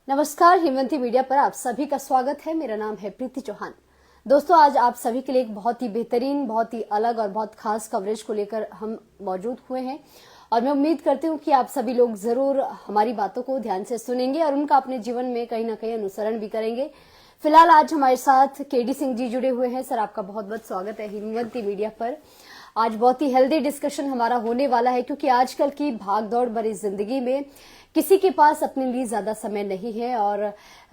नमस्कार, हिमवंती मीडिया पर आप सभी का स्वागत है। मेरा नाम है प्रीति चौहान। दोस्तों, आज आप सभी के लिए एक बहुत ही बेहतरीन, बहुत ही अलग और बहुत खास कवरेज को लेकर हम मौजूद हुए हैं और मैं उम्मीद करती हूं कि आप सभी लोग जरूर हमारी बातों को ध्यान से सुनेंगे और उनका अपने जीवन में कहीं ना कहीं अनुसरण भी करेंगे। फिलहाल आज हमारे साथ केडी सिंह जी जुड़े हुए हैं। सर, आपका बहुत बहुत स्वागत है हिमवंती मीडिया पर। आज बहुत ही हेल्दी डिस्कशन हमारा होने वाला है क्योंकि आजकल की भागदौड़ भरी जिंदगी में किसी के पास अपने लिए ज्यादा समय नहीं है और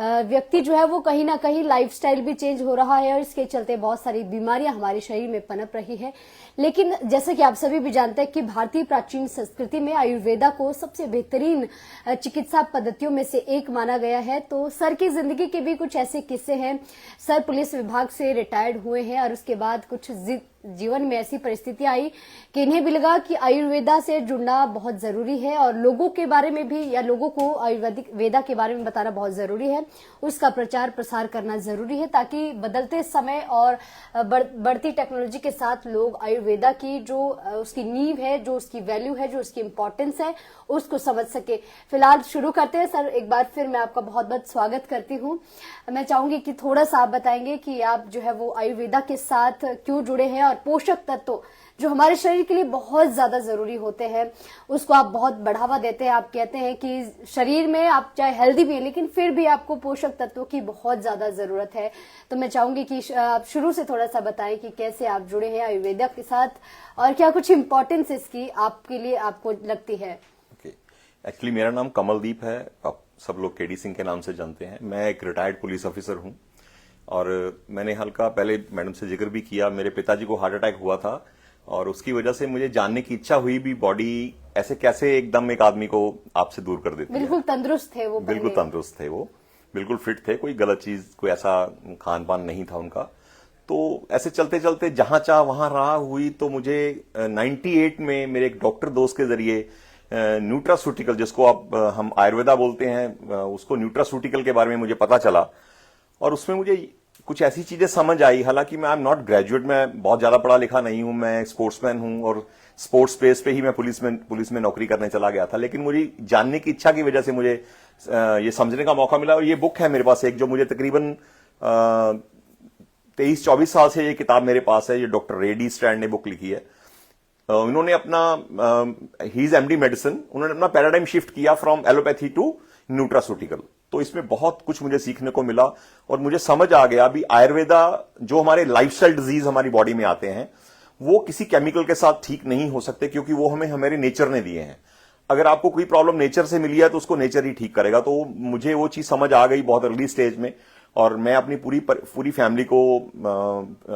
व्यक्ति जो है वो कहीं ना कहीं लाइफस्टाइल भी चेंज हो रहा है और इसके चलते बहुत सारी बीमारियां हमारे शरीर में पनप रही है। लेकिन जैसे कि आप सभी भी जानते हैं कि भारतीय प्राचीन संस्कृति में आयुर्वेदा को सबसे बेहतरीन चिकित्सा पद्धतियों में से एक माना गया है। तो सर की जिंदगी के भी कुछ ऐसे किस्से हैं। सर पुलिस विभाग से रिटायर्ड हुए हैं और उसके बाद कुछ जीवन में ऐसी परिस्थितियां आई कि इन्हें भी लगा कि आयुर्वेदा से जुड़ना बहुत जरूरी है और लोगों के बारे में भी या लोगों को आयुर्वेदिक वेदा के बारे में बताना बहुत जरूरी है। उसका प्रचार प्रसार करना जरूरी है ताकि बदलते समय और बढ़ती टेक्नोलॉजी के साथ लोग आयुर्वेदा की जो उसकी नींव है, जो उसकी वैल्यू है, जो उसकी इंपॉर्टेंस है, उसको समझ सके। फिलहाल शुरू करते हैं। सर, एक बार फिर मैं आपका बहुत बहुत स्वागत करती हूँ। मैं चाहूंगी कि थोड़ा सा आप बताएंगे कि आप जो है वो आयुर्वेदा के साथ क्यों जुड़े हैं और पोषक तत्व जो हमारे शरीर के लिए बहुत ज्यादा जरूरी होते हैं उसको आप बहुत बढ़ावा देते हैं। आप कहते हैं कि शरीर में आप चाहे हेल्दी भी है लेकिन फिर भी आपको पोषक तत्वों की बहुत ज्यादा जरूरत है। तो मैं चाहूंगी कि आप शुरू से थोड़ा सा बताएं कि कैसे आप जुड़े हैं आयुर्वेदा के साथ और क्या कुछ इंपॉर्टेंस इसकी आपके लिए आपको लगती है। एक्चुअली मेरा नाम कमलदीप है। आप सब लोग केडी सिंह के नाम से जानते हैं। मैं एक रिटायर्ड पुलिस ऑफिसर हूं और मैंने हल्का पहले मैडम से जिक्र भी किया, मेरे पिताजी को हार्ट अटैक हुआ था और उसकी वजह से मुझे जानने की इच्छा हुई भी बॉडी ऐसे कैसे एकदम एक आदमी को आपसे दूर कर देती है। बिल्कुल तंदुरुस्त थे वो, बिल्कुल तंदुरुस्त थे वो, बिल्कुल फिट थे, कोई गलत चीज, कोई ऐसा खान पान नहीं था उनका। तो ऐसे चलते चलते जहां चाह वहां रहा हुई तो मुझे 98 में मेरे एक डॉक्टर दोस्त के जरिए न्यूट्रासूटिकल, जिसको आप हम आयुर्वेदा बोलते हैं, उसको न्यूट्रासूटिकल के बारे में मुझे पता चला और उसमें मुझे कुछ ऐसी चीजें समझ आई। हालांकि मैं आई एम नॉट ग्रेजुएट, मैं बहुत ज्यादा पढ़ा लिखा नहीं हूं, मैं स्पोर्ट्समैन हूं और स्पोर्ट्स बेस पे ही मैं पुलिस में नौकरी करने चला गया था। लेकिन मुझे जानने की इच्छा की वजह से मुझे ये समझने का मौका मिला और ये बुक है मेरे पास एक, जो मुझे तकरीबन 23-24 साल से ये किताब मेरे पास है। ये डॉक्टर रेडी स्ट्रैंड ने बुक लिखी है। उन्होंने अपना ही इज एमडी मेडिसिन, उन्होंने अपना पैराडाइम शिफ्ट किया फ्रॉम एलोपैथी टू न्यूट्रासूटिकल। तो इसमें बहुत कुछ मुझे सीखने को मिला और मुझे समझ आ गया भी आयुर्वेदा जो हमारे लाइफस्टाइल डिजीज हमारी बॉडी में आते हैं वो किसी केमिकल के साथ ठीक नहीं हो सकते, क्योंकि वो हमें हमारे नेचर ने दिए हैं। अगर आपको कोई प्रॉब्लम नेचर से मिली है तो उसको नेचर ही ठीक करेगा। तो मुझे वो चीज समझ आ गई बहुत अर्ली स्टेज में और मैं अपनी पूरी फैमिली को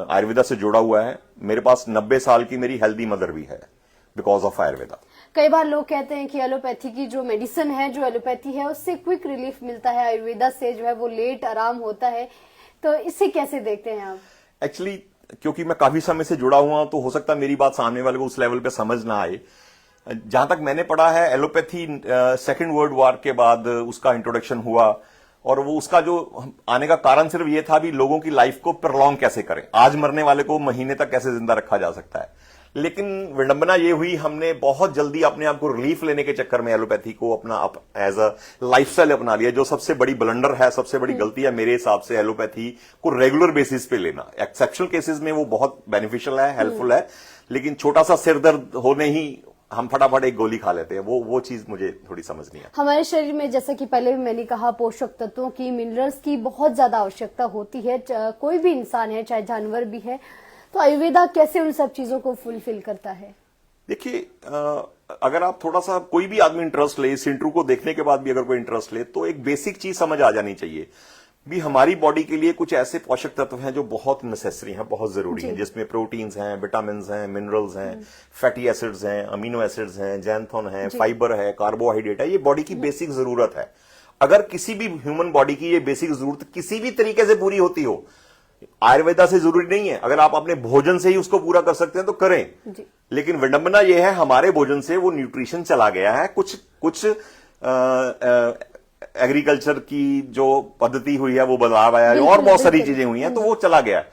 आयुर्वेदा से जोड़ा हुआ है। मेरे पास 90 साल की मेरी हेल्दी मदर भी है बिकॉज ऑफ आयुर्वेदा। कई बार लोग कहते हैं कि एलोपैथी की जो मेडिसिन है, जो एलोपैथी है, उससे क्विक रिलीफ मिलता है, आयुर्वेदा से जो है वो लेट आराम होता है। तो इसे कैसे देखते हैं आप? एक्चुअली क्योंकि मैं काफी समय से जुड़ा हुआ तो हो सकता है मेरी बात सामने वाले को उस लेवल पे समझ ना आए। जहां तक मैंने पढ़ा है, एलोपैथी सेकेंड वर्ल्ड वॉर के बाद उसका इंट्रोडक्शन हुआ और वो उसका जो आने का कारण सिर्फ ये था भी लोगों की लाइफ को प्रलॉन्ग कैसे करें, आज मरने वाले को महीने तक कैसे जिंदा रखा जा सकता है। लेकिन विडंबना ये हुई, हमने बहुत जल्दी अपने आप को रिलीफ लेने के चक्कर में एलोपैथी को अपना एज अ लाइफस्टाइल अपना लिया, जो सबसे बड़ी ब्लंडर है, सबसे बड़ी गलती है मेरे हिसाब से। एलोपैथी को रेगुलर बेसिस पे लेना, एक्सेप्शनल केसेस में वो बहुत बेनिफिशियल है, हेल्पफुल है, लेकिन छोटा सा सिर दर्द होने ही हम फटाफट एक गोली खा लेते हैं, वो चीज मुझे थोड़ी समझ नहीं है। हमारे शरीर में, जैसा कि पहले भी मैंने कहा, पोषक तत्वों की, मिनरल्स की बहुत ज्यादा आवश्यकता होती है। कोई भी इंसान है, चाहे जानवर भी है, तो आयुर्वेदा कैसे उन सब चीजों को फुलफिल करता है? देखिए, अगर आप थोड़ा सा कोई भी आदमी इंटरेस्ट ले, इस इंटरव्यू को देखने के बाद भी अगर कोई इंटरेस्ट ले, तो एक बेसिक चीज समझ आ जानी चाहिए भी हमारी बॉडी के लिए कुछ ऐसे पोषक तत्व हैं जो बहुत नेसेसरी हैं, बहुत जरूरी हैं, जिसमें प्रोटीन्स हैं, विटामिन्स हैं, मिनरल्स हैं, फैटी एसिड्स हैं, अमीनो एसिड्स हैं, जैंथोन है, फाइबर है, कार्बोहाइड्रेट है। ये बॉडी की बेसिक जरूरत है। अगर किसी भी ह्यूमन बॉडी की ये बेसिक जरूरत किसी भी तरीके से पूरी होती हो, आयुर्वेदा से जरूरी नहीं है, अगर आप अपने भोजन से ही उसको पूरा कर सकते हैं तो करें जी। लेकिन विडंबना यह है, हमारे भोजन से वो न्यूट्रिशन चला गया है। कुछ एग्रीकल्चर की जो पद्धति हुई है वो बदलाव आया है और बहुत सारी चीजें हुई हैं, तो वो चला गया।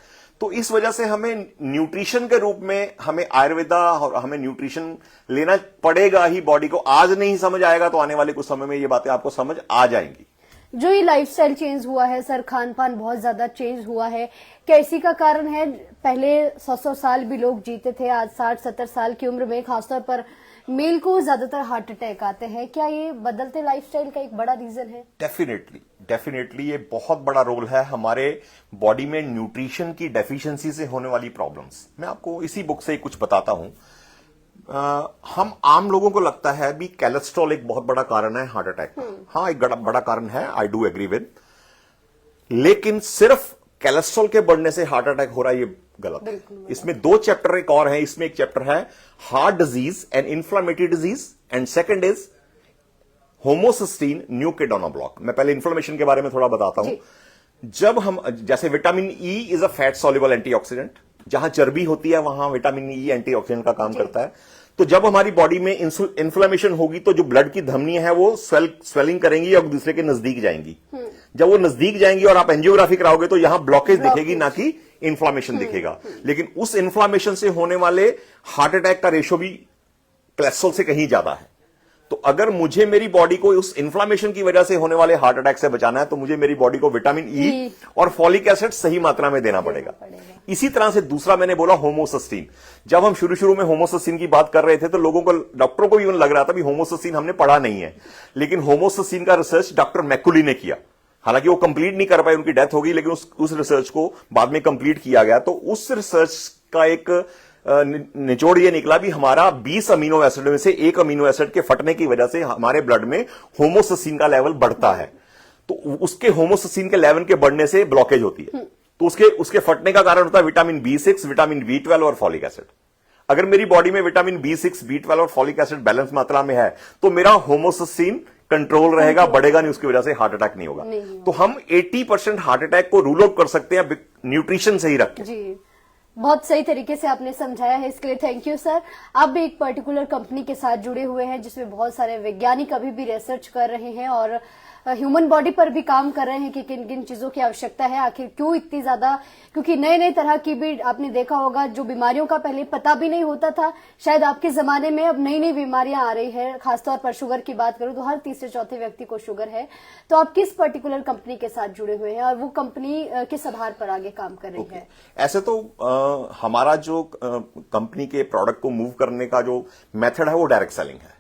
तो इस वजह से हमें न्यूट्रिशन के रूप में हमें आयुर्वेदा और हमें न्यूट्रिशन लेना पड़ेगा ही बॉडी को। आज नहीं समझ आएगा तो आने वाले कुछ समय में ये बातें आपको समझ आ जाएंगी। जो ये लाइफस्टाइल चेंज हुआ है सर, खान पान बहुत ज्यादा चेंज हुआ है, क्या इसी का कारण है? पहले 100 साल भी लोग जीते थे, आज 60-70 साल की उम्र में खासतौर पर मेल को ज्यादातर हार्ट अटैक आते हैं। क्या ये बदलते लाइफस्टाइल का एक बड़ा रीजन है? डेफिनेटली ये बहुत बड़ा रोल है हमारे बॉडी में न्यूट्रिशन की डेफिशिएंसी से होने वाली प्रॉब्लम्स। मैं आपको इसी बुक से कुछ बताता हूं। हम आम लोगों को लगता है भी कोलेस्ट्रॉल एक बहुत बड़ा कारण है हार्ट अटैक का। हाँ, एक बड़ा कारण है, आई डू एग्री विद, लेकिन सिर्फ कोलेस्ट्रॉल के बढ़ने से हार्ट अटैक हो रहा है, ये गलत है। इसमें 2 चैप्टर एक और हैं। इसमें एक चैप्टर है heart disease and inflammatory disease, and second is homocysteine new kid on a block. मैं पहले इन्फ्लेमेशन के बारे में थोड़ा बताता हूं। जब हम, जैसे vitamin E is a fat soluble antioxidant, जहां चर्बी होती है वहां विटामिन ई एंटीऑक्सीडेंट का काम करता है। तो जब हमारी बॉडी में इन्फ्लेमेशन होगी तो जो ब्लड की धमनियां हैं वो स्वेलिंग करेंगी और दूसरे के नजदीक जाएंगी। जब वो नजदीक जाएंगी और आप एंजियोग्राफी कराओगे तो यहां ब्लॉकेज दिखेगी, ना कि इन्फ्लेमेशन दिखेगा। लेकिन उस इन्फ्लेमेशन से होने वाले हार्ट अटैक का रेशो भी कोलेस्ट्रॉल से कहीं ज्यादा है। तो अगर मुझे मेरी बॉडी को उस इन्फ्लेमेशन की वजह से होने वाले हार्ट अटैक से बचाना है तो मुझे मेरी बॉडी को विटामिन ई और फॉलिक एसिड सही मात्रा में देना पड़ेगा। इसी तरह से दूसरा मैंने बोला होमोसिस्टीन। जब हम शुरू में होमोसिस्टीन की बात कर रहे थे तो लोगों को, डॉक्टरों को भी लग रहा था भी होमोसिस्टीन हमने पढ़ा नहीं है, लेकिन होमोसिस्टीन का रिसर्च डॉक्टर मैकुली ने किया। हालांकि वो कंप्लीट नहीं कर पाए, उनकी डेथ हो गई, लेकिन उस रिसर्च को बाद में कंप्लीट किया गया। तो उस रिसर्च का एक निचोड़ ये निकला भी हमारा 20 अमीनो एसिड में से एक अमीनो एसिड के फटने की वजह से हमारे ब्लड में होमोसिस्टीन का लेवल बढ़ता है। तो उसके होमोसिस्टीन के लेवल के बढ़ने से ब्लॉकेज होती है। तो उसके फटने का कारण होता है विटामिन B6, विटामिन B12 और फॉलिक एसिड। अगर मेरी बॉडी में विटामिन B6, B12 और फॉलिक एसिड बैलेंस मात्रा में है तो मेरा होमोसिस्टीन कंट्रोल रहेगा, बढ़ेगा नहीं, उसकी वजह से हार्ट अटैक नहीं होगा। तो हम 80% हार्ट अटैक को रूल आउट कर सकते हैं न्यूट्रिशन से ही रख के। जी, बहुत सही तरीके से आपने समझाया है, इसके लिए थैंक यू सर। आप भी एक पर्टिकुलर कंपनी के साथ जुड़े हुए हैं जिसमें बहुत सारे वैज्ञानिक अभी भी रिसर्च कर रहे हैं और ह्यूमन बॉडी पर भी काम कर रहे हैं कि किन किन चीजों की आवश्यकता है, आखिर क्यों इतनी ज्यादा, क्योंकि नए नए तरह की भी आपने देखा होगा जो बीमारियों का पहले पता भी नहीं होता था, शायद आपके जमाने में अब नई नई बीमारियां आ रही है। खासतौर पर शुगर की बात करूं तो हर तीसरे चौथे व्यक्ति को शुगर है। तो आप किस पर्टिकुलर कंपनी के साथ जुड़े हुए हैं और वो कंपनी किस आधार पर आगे काम कर रही है? ऐसे तो हमारा जो कंपनी के प्रोडक्ट को मूव करने का जो मेथड है वो डायरेक्ट सेलिंग है,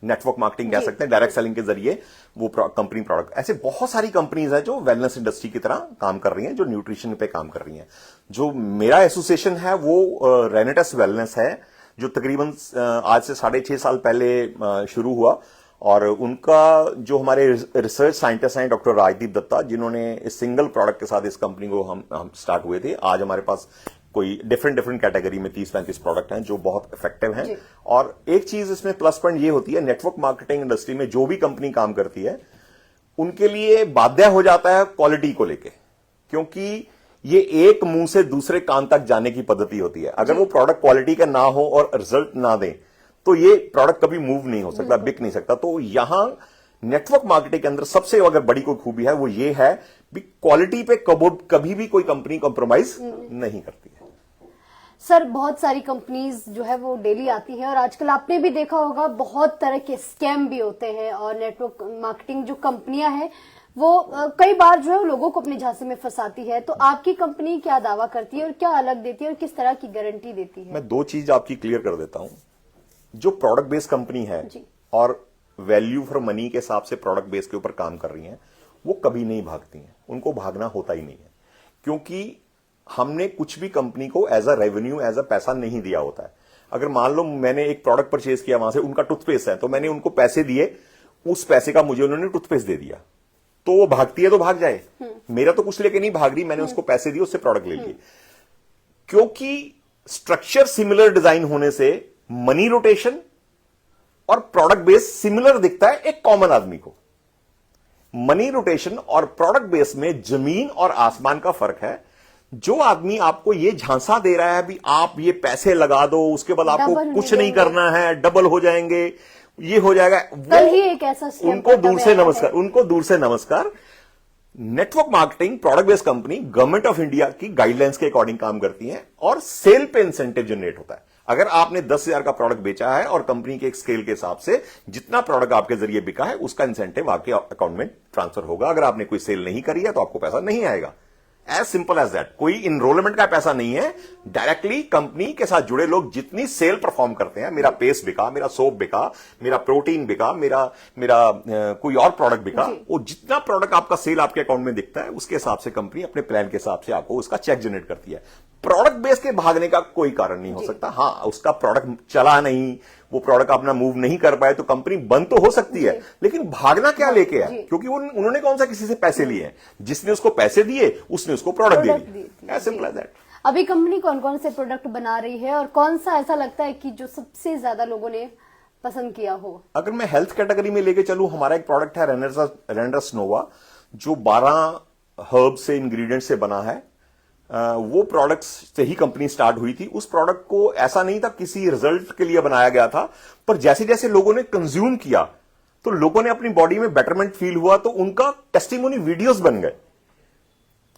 नेटवर्क मार्केटिंग कह सकते हैं। डायरेक्ट सेलिंग के जरिए वो कंपनी प्रोडक्ट, ऐसे बहुत सारी कंपनीज हैं जो वेलनेस इंडस्ट्री की तरह काम कर रही हैं, जो न्यूट्रिशन पे काम कर रही हैं। जो मेरा एसोसिएशन है वो रेनेटस वेलनेस है, जो तकरीबन आज से 6.5 साल पहले शुरू हुआ। और उनका जो हमारे रिसर्च साइंटिस्ट हैं डॉक्टर राजदीप दत्ता, जिन्होंने इस सिंगल प्रोडक्ट के साथ इस कंपनी को हम स्टार्ट हुए थे। आज हमारे पास कोई डिफरेंट कैटेगरी में 30-35 प्रोडक्ट हैं जो बहुत इफेक्टिव हैं। और एक चीज इसमें प्लस पॉइंट ये होती है, नेटवर्क मार्केटिंग इंडस्ट्री में जो भी कंपनी काम करती है उनके लिए बाध्य हो जाता है क्वालिटी को लेके, क्योंकि ये एक मुंह से दूसरे कान तक जाने की पद्धति होती है। अगर वो प्रोडक्ट क्वालिटी का ना हो और रिजल्ट ना दे तो ये प्रोडक्ट कभी मूव नहीं हो सकता, बिक नहीं सकता। तो यहां नेटवर्क मार्केटिंग के अंदर सबसे अगर बड़ी कोई खूबी है वो ये है कि क्वालिटी पे कभी भी कोई कंपनी कॉम्प्रोमाइज नहीं करती है। सर, बहुत सारी कंपनीज जो है वो डेली आती हैं और आजकल आपने भी देखा होगा बहुत तरह के स्कैम भी होते हैं और नेटवर्क मार्केटिंग जो कंपनियां हैं वो कई बार जो है लोगों को अपने झांसे में फंसाती है। तो आपकी कंपनी क्या दावा करती है और क्या अलग देती है और किस तरह की गारंटी देती है? मैं 2 चीज आपकी क्लियर कर देता हूं। जो प्रोडक्ट बेस्ड कंपनी है और वैल्यू फॉर मनी के हिसाब से प्रोडक्ट बेस के ऊपर काम कर रही हैं, वो कभी नहीं भागती हैं, उनको भागना होता ही नहीं है। क्योंकि हमने कुछ भी कंपनी को as a revenue, as a पैसा नहीं दिया होता है। अगर मान लो मैंने एक प्रोडक्ट परचेज किया, वहां से उनका टूथपेस्ट है, तो मैंने उनको पैसे दिए, उस पैसे का मुझे उन्होंने टूथपेस्ट दे दिया, तो वो भागती है तो भाग जाए। मेरा तो कुछ लेके नहीं भाग रही, मैंने उसको पैसे दिए, उससे प्रोडक्ट ले लिए। क्योंकि स्ट्रक्चर सिमिलर डिजाइन होने से मनी रोटेशन और प्रोडक्ट बेस सिमिलर दिखता है एक कॉमन आदमी को। मनी रोटेशन और प्रोडक्ट बेस में जमीन और आसमान का फर्क है। जो आदमी आपको ये झांसा दे रहा है भी आप ये पैसे लगा दो, उसके बाद आपको कुछ नहीं करना है, डबल हो जाएंगे, ये हो जाएगा, कल ही एक ऐसा उनको दूर से नमस्कार। Network marketing product based company government of India की गाइडलाइंस के अकॉर्डिंग काम करती है और सेल पे इंसेंटिव जनरेट होता है। अगर आपने 10,000 का प्रोडक्ट बेचा है और कंपनी के एक स्केल के हिसाब से जितना प्रोडक्ट आपके जरिए बिका है उसका इंसेंटिव आपके अकाउंट में ट्रांसफर होगा। अगर आपने कोई सेल नहीं करी है तो आपको पैसा नहीं आएगा। As simple as that. कोई इनरोलमेंट का पैसा नहीं है, डायरेक्टली कंपनी के साथ जुड़े लोग जितनी सेल परफॉर्म करते हैं, मेरा पेस्ट बिका, मेरा सोप बिका, मेरा प्रोटीन बिका, मेरा कोई और प्रोडक्ट बिका, वो जितना प्रोडक्ट आपका सेल आपके अकाउंट में दिखता है उसके हिसाब से कंपनी अपने प्लान के हिसाब से आपको उसका चेक जनरेट करती है। प्रोडक्ट बेस के भागने का कोई कारण नहीं हो सकता। हाँ, उसका प्रोडक्ट चला नहीं, वो प्रोडक्ट अपना मूव नहीं कर पाए तो कंपनी बंद तो हो सकती है, लेकिन भागना क्या लेके है? क्योंकि उन्होंने कौन सा किसी से पैसे लिए हैं? जिसने उसको पैसे दिए उसने उसको प्रोडक्ट दे दिए। As simple as that. अभी कंपनी कौन कौन से प्रोडक्ट बना रही है और कौन सा ऐसा लगता है कि जो सबसे ज्यादा लोगों ने पसंद किया हो? अगर मैं हेल्थ कैटेगरी में लेके चलूं, हमारा एक प्रोडक्ट है रेनरस नोवा, जो 12 हर्ब से इंग्रेडिएंट से बना है। वो प्रोडक्ट्स से ही कंपनी स्टार्ट हुई थी। उस प्रोडक्ट को ऐसा नहीं था किसी रिजल्ट के लिए बनाया गया था, पर जैसे जैसे लोगों ने कंज्यूम किया तो लोगों ने अपनी बॉडी में बेटरमेंट फील हुआ, तो उनका टेस्टिमोनी वीडियोस बन गए।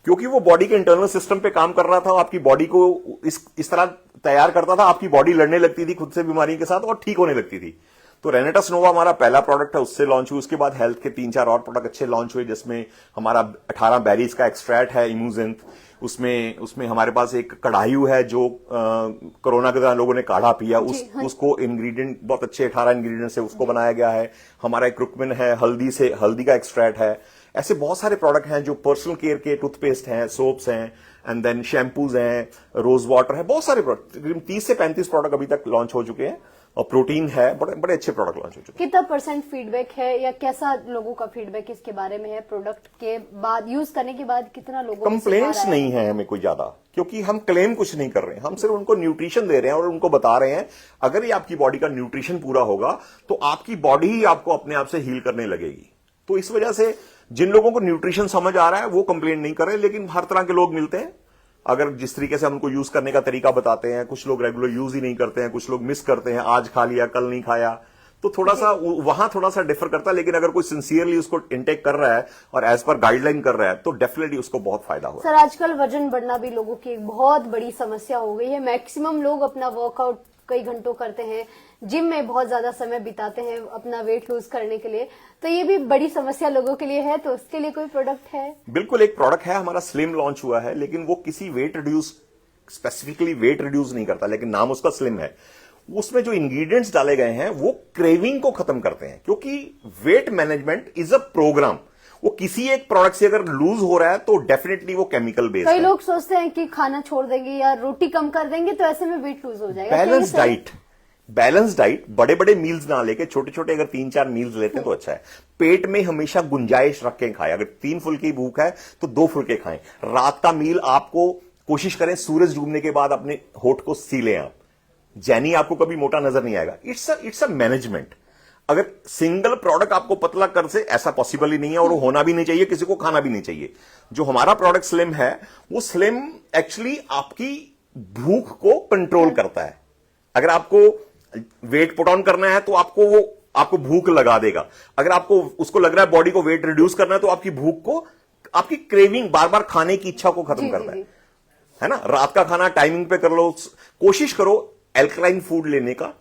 क्योंकि वो बॉडी के इंटरनल सिस्टम पे काम कर रहा था, आपकी बॉडी को इस तरह तैयार करता था, आपकी बॉडी लड़ने लगती थी खुद से बीमारी के साथ और ठीक होने लगती थी। तो रेनेटस नोवा हमारा पहला प्रोडक्ट है, उससे लॉन्च हुई। उसके बाद हेल्थ के 3-4 और प्रोडक्ट अच्छे लॉन्च हुए, जिसमें हमारा 18 बेरीज का एक्सट्रैक्ट है, इम्यूजेंथ। उसमें हमारे पास एक कढ़ायु है जो कोरोना के दौरान लोगों ने काढ़ा पिया, उसको इंग्रेडिएंट बहुत अच्छे 18 इंग्रेडिएंट से उसको बनाया गया है। हमारा एक क्रुकमिन है, हल्दी का एक्सट्रैक्ट है। ऐसे बहुत सारे प्रोडक्ट हैं जो पर्सनल केयर के, टूथपेस्ट हैं, सोप्स हैं, एंड देन शैम्पूज हैं, रोज वाटर है, बहुत सारे प्रोडक्ट, तकरीबन 30 से 35 प्रोडक्ट अभी तक लॉन्च हो चुके हैं। और प्रोटीन है, बड़े अच्छे प्रोडक्ट लॉन्च हो चुके हैं। कितना % फीडबैक है या कैसा लोगों का फीडबैक इसके बारे में है? प्रोडक्ट के बाद, यूज करने के बाद कितना लोगों कंप्लेंट्स नहीं है हमें कोई ज्यादा, क्योंकि हम क्लेम कुछ नहीं कर रहे हैं, हम सिर्फ उनको न्यूट्रिशन दे रहे हैं और उनको बता रहे हैं अगर ये आपकी बॉडी का न्यूट्रिशन पूरा होगा तो आपकी बॉडी ही आपको अपने आप से हील करने लगेगी। तो इस वजह से जिन लोगों को न्यूट्रिशन समझ आ रहा है वो कंप्लेंट नहीं कर रहे, लेकिन हर तरह के लोग मिलते हैं। अगर जिस तरीके से हम उनको यूज करने का तरीका बताते हैं, कुछ लोग रेगुलर यूज ही नहीं करते हैं, कुछ लोग मिस करते हैं, आज खा लिया कल नहीं खाया, तो थोड़ा सा वहां थोड़ा सा डिफर करता है। लेकिन अगर कोई सिंसियरली उसको इंटेक कर रहा है और एज पर गाइडलाइन कर रहा है तो डेफिनेटली उसको बहुत फायदा होगा। सर, आजकल वजन बढ़ना भी लोगों की एक बहुत बड़ी समस्या हो गई है। मैक्सिमम लोग अपना वर्कआउट कई घंटों करते हैं, जिम में बहुत ज्यादा समय बिताते हैं अपना वेट लूज करने के लिए, तो ये भी बड़ी समस्या लोगों के लिए है। तो उसके लिए कोई प्रोडक्ट है? बिल्कुल, एक प्रोडक्ट है हमारा, स्लिम लॉन्च हुआ है, लेकिन वो किसी weight reduce, specifically weight reduce नहीं करता, लेकिन नाम उसका स्लिम है। उसमें जो इंग्रेडिएंट्स डाले गए हैं वो क्रेविंग को खत्म करते हैं, क्योंकि weight management is a programme. वो किसी एक प्रोडक्ट से अगर लूज हो रहा है तो डेफिनेटली वो केमिकल बेस्ड है। कई लोग सोचते हैं कि खाना छोड़ देंगे या रोटी कम कर देंगे तो ऐसे में वेट लूज हो जाएगा। बैलेंस डाइट, बड़े बड़े मील्स ना लेके छोटे छोटे अगर 3-4 मील्स लेते हैं तो अच्छा है। पेट में हमेशा गुंजाइश रख के खाएं। अगर 3 फुल्के भूख है तो 2 फुल्के खाएं। रात का मील आपको कोशिश करें सूरज डूबने के बाद अपने होठ को सीलें आप, जैनी आपको कभी मोटा नजर नहीं आएगा। It's a management. अगर सिंगल प्रोडक्ट आपको पतला कर से, ऐसा पॉसिबल ही नहीं है और वो होना भी नहीं चाहिए, किसी को खाना भी नहीं चाहिए। जो हमारा प्रोडक्ट स्लिम है वो स्लिम एक्चुअली आपकी भूख को कंट्रोल करता है। अगर आपको वेट पुट ऑन करना है तो आपको भूख लगा देगा। अगर आपको उसको लग रहा है बॉडी को वेट रिड्यूस करना है तो आपकी भूख को, आपकी क्रेविंग, बार बार खाने की इच्छा को खत्म करता है ना। रात का खाना टाइमिंग पे कर लो, कोशिश करो एल्कलाइन फूड लेने का।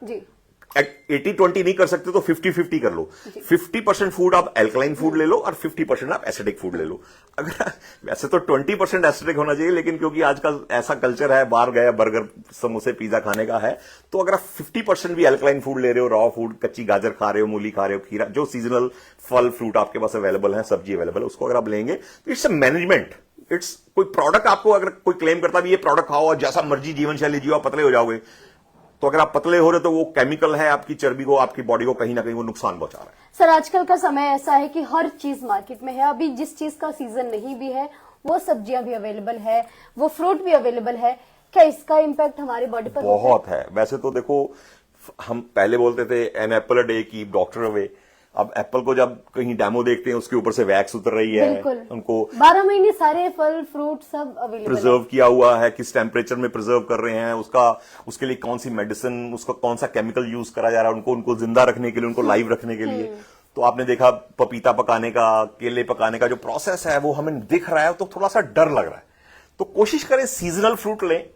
80-20 नहीं कर सकते तो 50-50 कर लो। 50% फूड आप एल्कलाइन फूड ले लो और 50% आप एसिडिक फूड ले लो। अगर वैसे तो 20% एसिडिक होना चाहिए, लेकिन क्योंकि आजकल ऐसा कल्चर है, बाहर गया बर्गर समोसे पिज्जा खाने का है, तो अगर आप 50% भी एल्कलाइन फूड ले रहे हो, रॉ फूड, कच्ची गाजर खा रहे हो, मूली खा रहे हो, खीरा, जो सीजनल फल फ्रूट आपके पास अवेलेबल है, सब्जी अवेलेबल है, उसको अगर आप लेंगे तो इट्स अ मैनेजमेंट। इट्स कोई प्रोडक्ट आपको अगर कोई क्लेम करता भी ये प्रोडक्ट खाओ और जैसा मर्जी जीवन शैली जियो आप पतले हो जाओगे, तो अगर आप पतले हो रहे तो वो केमिकल है, आपकी चर्बी को, आपकी बॉडी को कहीं ना कहीं वो नुकसान पहुंचा रहा है। सर, आजकल का समय ऐसा है कि हर चीज मार्केट में है। अभी जिस चीज का सीजन नहीं भी है वो सब्जियां भी अवेलेबल है, वो फ्रूट भी अवेलेबल है। क्या इसका इम्पैक्ट हमारी बॉडी पर बहुत है? वैसे तो देखो, हम पहले बोलते थे एन एप्पल अ डे की डॉक्टर अवे। अब एप्पल को जब कहीं डेमो देखते हैं उसके ऊपर से वैक्स उतर रही है, उनको 12 महीने सारे फल फ्रूट सब अवेलेबल प्रिजर्व किया हुआ है, किस टेम्परेचर में प्रिजर्व कर रहे हैं, उसके लिए कौन सी मेडिसिन, उसका कौन सा केमिकल यूज करा जा रहा है, उनको जिंदा रखने के लिए, उनको लाइव रखने के लिए। तो आपने देखा पपीता पकाने का, केले पकाने का जो प्रोसेस है वो हमें दिख रहा है तो थोड़ा सा डर लग रहा है। तो कोशिश करें सीजनल फ्रूट लें,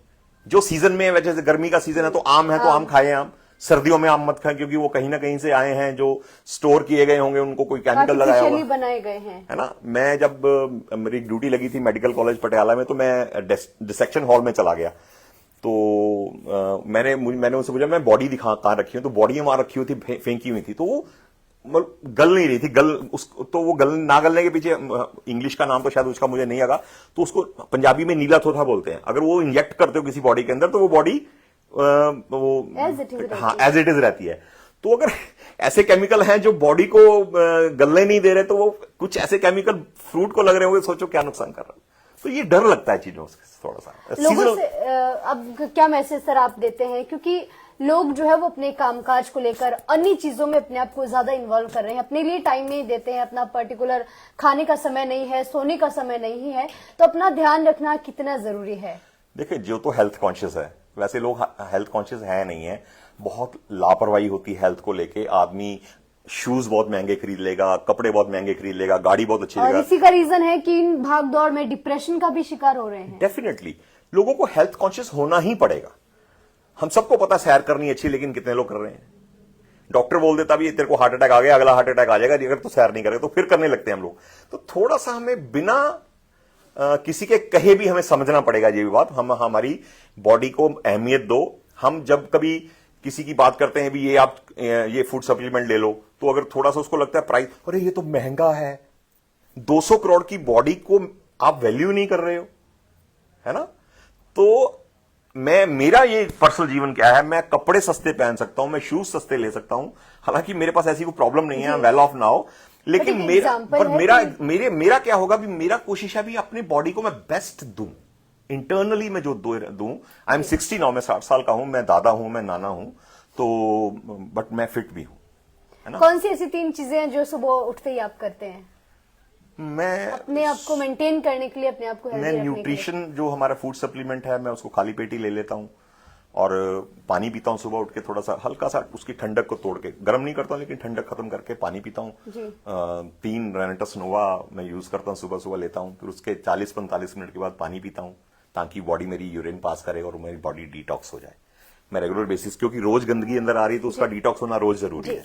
जो सीजन में, जैसे गर्मी का सीजन है तो आम है तो आम खाएं आप, सर्दियों में आम मत खाएं क्योंकि वो कहीं ना कहीं से आए हैं, जो स्टोर किए गए होंगे, उनको कोई केमिकल लगाया हुआ बनाए गए हैं, है ना। मैं जब मेरी ड्यूटी लगी थी मेडिकल कॉलेज पटियाला में, तो मैं डिसेक्शन हॉल में चला गया, तो मैंने उनसे पूछा मैं बॉडी दिखा कहां रखी हूं, तो बॉडी वहां रखी हुई थी, फेंकी हुई थी, तो वो गल नहीं रही थी, तो वो ना गलने के पीछे इंग्लिश का नाम तो शायद उसका मुझे नहीं आगा, तो उसको पंजाबी में नीला थोथा बोलते हैं। अगर वो इंजेक्ट करते हो किसी बॉडी के अंदर तो वो बॉडी हाँ एज इट इज रहती है। तो अगर ऐसे केमिकल हैं जो बॉडी को गलने नहीं दे रहे, तो वो कुछ ऐसे केमिकल फ्रूट को लग रहे होंगे, सोचो क्या नुकसान कर रहा है। तो ये डर लगता है चीजों से थोड़ा सा। लोगों से अब क्या मैसेज सर आप देते हैं, क्योंकि लोग जो है वो अपने कामकाज को लेकर अन्य चीजों में अपने आप को ज्यादा इन्वॉल्व कर रहे हैं, अपने लिए टाइम नहीं देते हैं, अपना पर्टिकुलर खाने का समय नहीं है, सोने का समय नहीं है, तो अपना ध्यान रखना कितना जरूरी है? देखिए, जो तो हेल्थ कॉन्शियस है, वैसे लोग हेल्थ कॉन्शियस है नहीं है, बहुत लापरवाही होती है हेल्थ को लेके। आदमी शूज बहुत महंगे खरीद लेगा, कपड़े बहुत महंगे खरीद लेगा, गाड़ी बहुत अच्छी लेगा। इसी का रीजन है कि इन भाग दौड़ में डिप्रेशन का भी शिकार हो रहे हैं। डेफिनेटली लोगों को हेल्थ कॉन्शियस होना ही पड़ेगा। हम सबको पता सैर करनी अच्छी, लेकिन कितने लोग कर रहे हैं? डॉक्टर बोल देता भी तेरे को हार्ट अटैक आ गया, अगला हार्ट अटैक आ जाएगा अगर तो सैर नहीं करेगा, तो फिर करने लगते हैं हम लोग। तो थोड़ा सा हमें बिना किसी के कहे भी हमें समझना पड़ेगा ये भी बात। हम हमारी बॉडी को अहमियत दो। हम जब कभी किसी की बात करते हैं भी ये आप ये फूड सप्लीमेंट ले लो, तो अगर थोड़ा सा उसको लगता है प्राइस, अरे ये तो महंगा है, 200 करोड़ की बॉडी को आप वैल्यू नहीं कर रहे हो, है ना। तो मेरा ये पर्सनल जीवन क्या है, मैं कपड़े सस्ते पहन सकता हूं, मैं शूज सस्ते ले सकता हूं, हालांकि मेरे पास ऐसी कोई प्रॉब्लम नहीं है, वेल ऑफ नाउ, लेकिन मेरा क्या होगा भी, मेरा कोशिश है भी अपने बॉडी को मैं बेस्ट दूं, इंटरनली मैं जो दूं। आई एम 60 नाउ, मैं 60 साल का हूं, मैं दादा हूं, मैं नाना हूं, तो बट मैं फिट भी हूं, है ना। कौन सी ऐसी 3 चीजें हैं जो सुबह उठते ही आप करते हैं मैं अपने आप को मेंटेन करने के लिए, अपने आप को हेल्दी रखने के लिए? न्यूट्रिशन जो हमारा फूड सप्लीमेंट है, मैं उसको खाली पेट ही ले लेता हूं, और पानी पीता हूं सुबह उठ के, थोड़ा सा हल्का सा उसकी ठंडक को तोड़ के, गर्म नहीं करता हूं लेकिन ठंडक खत्म करके पानी पीता हूं। 3 रेनेटस नोवा मैं यूज करता हूं, सुबह सुबह लेता हूं, फिर उसके 40-45 मिनट के बाद पानी पीता हूं, ताकि बॉडी मेरी यूरिन पास करे और मेरी बॉडी डिटॉक्स हो जाए। मैं रेगुलर बेसिस, क्योंकि रोज गंदगी अंदर आ रही है तो उसका डिटॉक्स होना रोज जरूरी है।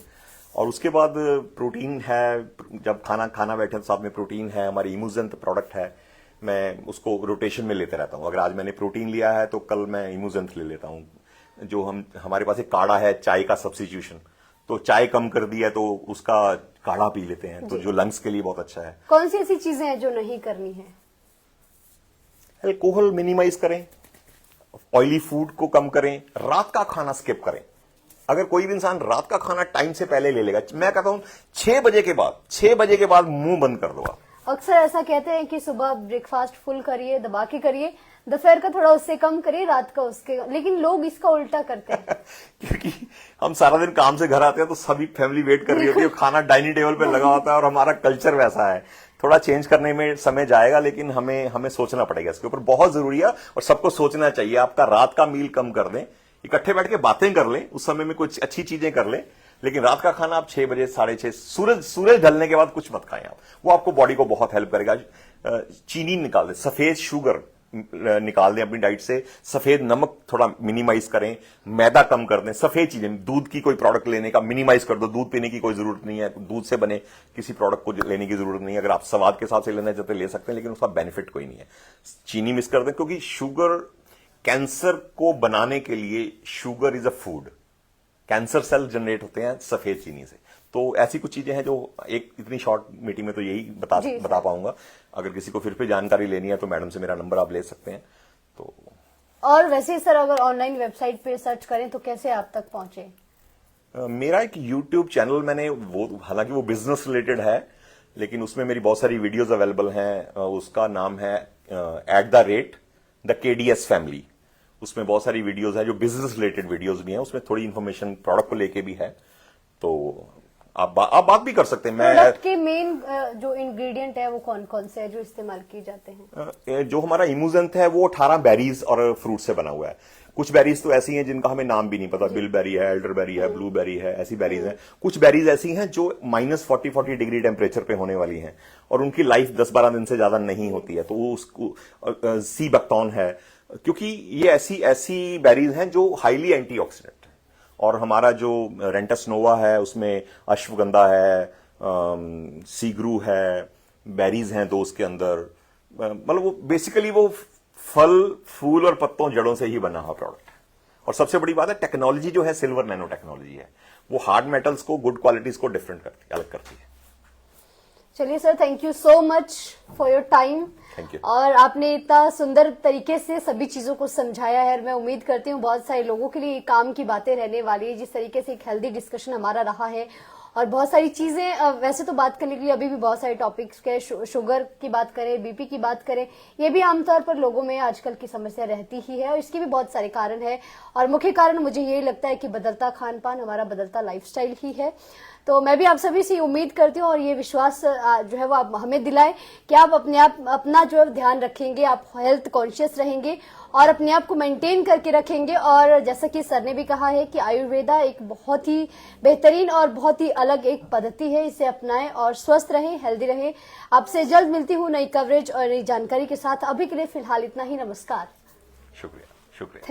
और उसके बाद प्रोटीन है, जब खाना बैठे तो साथ में प्रोटीन है, हमारी इमूजेंट प्रोडक्ट है, मैं उसको रोटेशन में लेते रहता हूं। अगर आज मैंने प्रोटीन लिया है तो कल मैं इमूजेंट ले लेता हूं। जो हमारे पास एक काढ़ा है चाय का सब्स्टिट्यूशन, तो चाय कम कर दिया तो उसका काढ़ा पी लेते हैं, तो जो लंग्स के लिए बहुत अच्छा है। कौन सी ऐसी चीजें हैं जो नहीं करनी है? अल्कोहल मिनिमाइज करें, ऑयली फूड को कम करें, रात का खाना स्किप करें। अगर कोई भी इंसान रात का खाना टाइम से पहले ले लेगा, मैं कहता हूं 6 बजे के बाद मुंह बंद कर दो आप। अक्सर ऐसा कहते हैं कि सुबह ब्रेकफास्ट फुल करिए, दबा के करिए, दोपहर का थोड़ा उससे कम करिए, रात का उसके, लेकिन लोग इसका उल्टा करते हैं। क्योंकि हम सारा दिन काम से घर आते हैं तो सभी फैमिली वेट कर रही होती है, खाना डाइनिंग टेबल पे लगा होता है, और हमारा कल्चर वैसा है। थोड़ा चेंज करने में समय जाएगा, लेकिन हमें सोचना पड़ेगा इसके ऊपर, बहुत जरूरी है, और सबको सोचना चाहिए। आपका रात का मील कम कर दें, इकट्ठे बैठ के बातें कर लें, उस समय में कुछ अच्छी चीजें कर लें, लेकिन रात का खाना आप 6 बजे 6:30 सूरज ढलने के बाद कुछ मत खाएं आप। वो आपको बॉडी को बहुत हेल्प करेगा। चीनी निकाल दें, सफेद शुगर निकाल दें अपनी डाइट से, सफेद नमक थोड़ा मिनिमाइज करें, मैदा कम कर दें, सफेद चीजें, दूध की कोई प्रोडक्ट लेने का मिनिमाइज कर दो, दूध पीने की कोई जरूरत नहीं है, दूध से बने किसी प्रोडक्ट को लेने की जरूरत नहीं है। अगर आप स्वाद के हिसाब से लेना चाहते ले सकते हैं, लेकिन उसका बेनिफिट कोई नहीं है। चीनी मिस कर दें, क्योंकि शुगर, कैंसर को बनाने के लिए sugar is a food. Cancer sale generate होते हैं सफेद चीनी से। तो ऐसी कुछ चीजें हैं जो एक इतनी शॉर्ट मीटिंग में तो यही बता पाऊंगा। अगर किसी को फिर जानकारी लेनी है तो मैडम से मेरा नंबर आप ले सकते हैं। तो और वैसे सर, अगर ऑनलाइन वेबसाइट पे सर्च करें तो कैसे आप तक पहुंचे? मेरा एक यूट्यूब चैनल मैंने, वो हालांकि वो बिजनेस रिलेटेड है, लेकिन उसमें मेरी बहुत सारी वीडियोस अवेलेबल हैं। उसका नाम है @the KDS फैमिली। उसमें बहुत सारी वीडियोस हैं जो बिजनेस रिलेटेड वीडियोस भी हैं, उसमें थोड़ी इंफॉर्मेशन प्रोडक्ट को लेके भी है, तो आप बात भी कर सकते हैं। प्रोडक्ट के मेन जो इंग्रेडिएंट है वो कौन कौन से है जो इस्तेमाल किए जाते हैं? जो हमारा इमूजेंट है वो 18 बेरीज और फ्रूट से बना हुआ है। कुछ बेरीज तो ऐसी हैं जिनका हमें नाम भी नहीं पता, बिलबेरी है, एल्डरबेरी है, ब्लूबेरी है, ऐसी बेरीज हैं। कुछ बेरीज ऐसी हैं जो -40 डिग्री टेम्परेचर पे होने वाली हैं, और उनकी लाइफ 10-12 दिन से ज्यादा नहीं होती है, तो वो उसको सी बकथॉर्न है, क्योंकि ये ऐसी ऐसी बेरीज हैं जो हाईली एंटीऑक्सीडेंट है। और हमारा जो रेंटस नोवा है उसमें अश्वगंधा है, सीग्रू है, बेरीज हैं 2 उसके अंदर। मतलब वो बेसिकली वो फल फूल और पत्तों जड़ों से ही बना हुआ प्रोडक्ट है। और सबसे बड़ी बात है टेक्नोलॉजी जो है सिल्वर नैनो टेक्नोलॉजी है, वो हार्ड मेटल्स को, गुड क्वालिटीज को डिफरेंट करती है, अलग करती है। चलिए sir, thank you so much for your time. Thank you. और आपने इतना सुंदर तरीके से सभी चीजों को समझाया है। मैं उम्मीद करती हूँ बहुत सारे लोगों के लिए काम की बातें रहने वाली है। जिस तरीके से एक हेल्दी डिस्कशन हमारा रहा है और बहुत सारी चीजें, वैसे तो बात करने के लिए अभी भी बहुत सारे टॉपिक्स के, शुगर की बात करें, बीपी की बात करें, ये भी आमतौर पर लोगों में आजकल की समस्या रहती ही है और इसके भी बहुत सारे कारण है। और मुख्य कारण मुझे यही लगता है कि बदलता खान पान, हमारा बदलता लाइफस्टाइल ही है। तो मैं भी आप सभी से उम्मीद करती हूँ और ये विश्वास जो है वो आप हमें दिलाएं कि आप अपना जो है ध्यान रखेंगे, आप हेल्थ कॉन्शियस रहेंगे और अपने आप को मेंटेन करके रखेंगे। और जैसा कि सर ने भी कहा है कि आयुर्वेदा एक बहुत ही बेहतरीन और बहुत ही अलग एक पद्धति है, इसे अपनाएं और स्वस्थ रहें, हेल्दी रहें। आपसे जल्द मिलती हूँ नई कवरेज और नई जानकारी के साथ। अभी के लिए फिलहाल इतना ही। नमस्कार। शुक्रिया। शुक्रिया।